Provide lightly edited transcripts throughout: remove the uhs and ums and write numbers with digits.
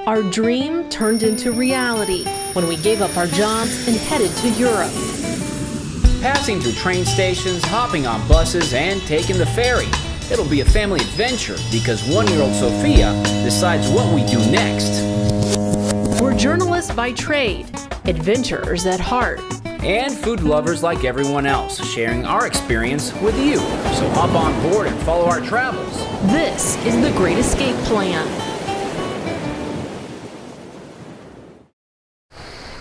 Our dream turned into reality when we gave up our jobs and headed to Europe. Passing through train stations, hopping on buses, and taking the ferry. It'll be a family adventure because 1-year-old Sophia decides what we do next. We're journalists by trade, adventurers at heart. And food lovers like everyone else, sharing our experience with you. So hop on board and follow our travels. This is the Great Escape Plan.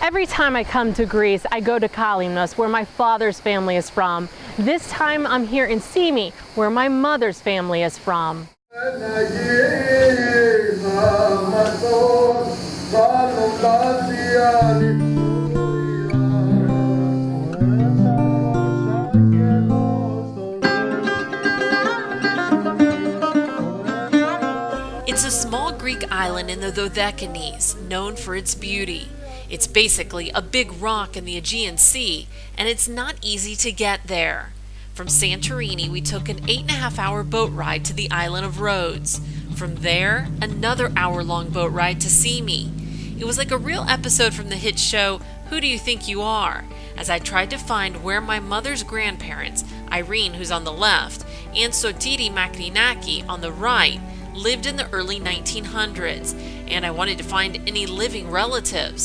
Every time I come to Greece, I go to Kalymnos, where my father's family is from. This time I'm here in Symi, where my mother's family is from. It's a small Greek island in the Dodecanese, known for its beauty. It's basically a big rock in the Aegean Sea, and it's not easy to get there. From Santorini, we took an 8.5-hour boat ride to the island of Rhodes. From there, another hour-long boat ride to Symi. It was like a real episode from the hit show, Who Do You Think You Are?, as I tried to find where my mother's grandparents, Irene, who's on the left, and Sotiri Makrinaki on the right, lived in the early 1900s, and I wanted to find any living relatives.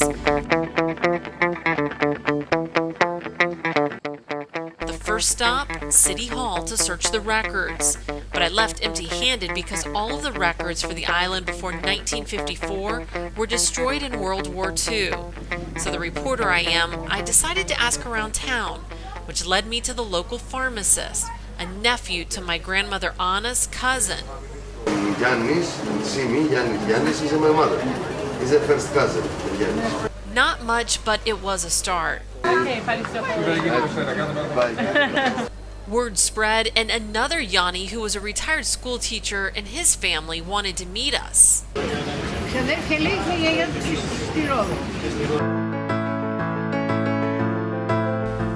The first stop, City Hall, to search the records. But I left empty-handed because all of the records for the island before 1954 were destroyed in World War II. So the reporter I am, I decided to ask around town, which led me to the local pharmacist, a nephew to my grandmother Anna's cousin. Yannis, Symi, Yannis is my mother. He's a first cousin. Yannis. Not much, but it was a start. Word spread, and another Yanni, who was a retired school teacher, and his family wanted to meet us.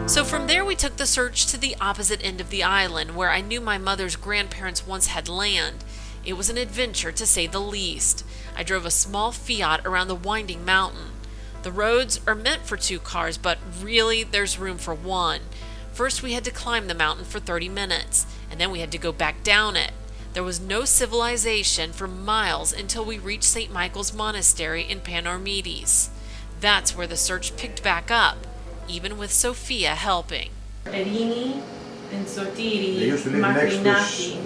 So from there we took the search to the opposite end of the island, where I knew my mother's grandparents once had land. It was an adventure, to say the least. I drove a small Fiat around the winding mountain. The roads are meant for 2 cars, but really there's room for 1. First we had to climb the mountain for 30 minutes, and then we had to go back down it. There was no civilization for miles until we reached St. Michael's Monastery in Panormides. That's where the search picked back up, even with Sophia helping. Irini and Sotiri They used to live Makrinaki.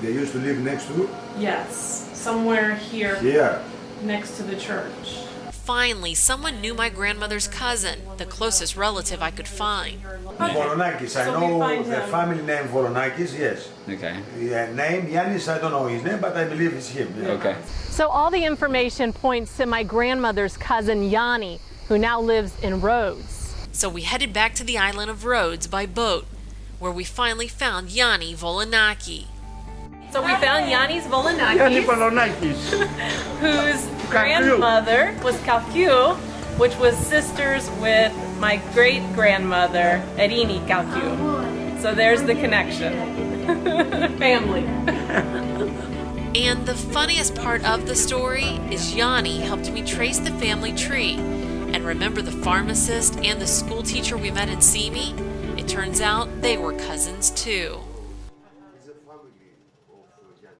They used to live next to? Yes, somewhere here Yeah. next to the church. Finally, someone knew my grandmother's cousin, the closest relative I could find. Volonakis, I So we know find the him. family name Volonakis, yes. Okay. The name Yannis, I don't know his name, but I believe it's him. Yeah. Okay. So all the information points to my grandmother's cousin Yanni, who now lives in Rhodes. So we headed back to the island of Rhodes by boat, where we finally found Yanni Volonaki. So we found Yannis Volonakis, whose grandmother was Kalkiou, which was sisters with my great-grandmother, Irini Kalkiou. So there's the connection. Family. And the funniest part of the story is Yanni helped me trace the family tree. And remember the pharmacist and the school teacher we met in Symi? It turns out they were cousins too.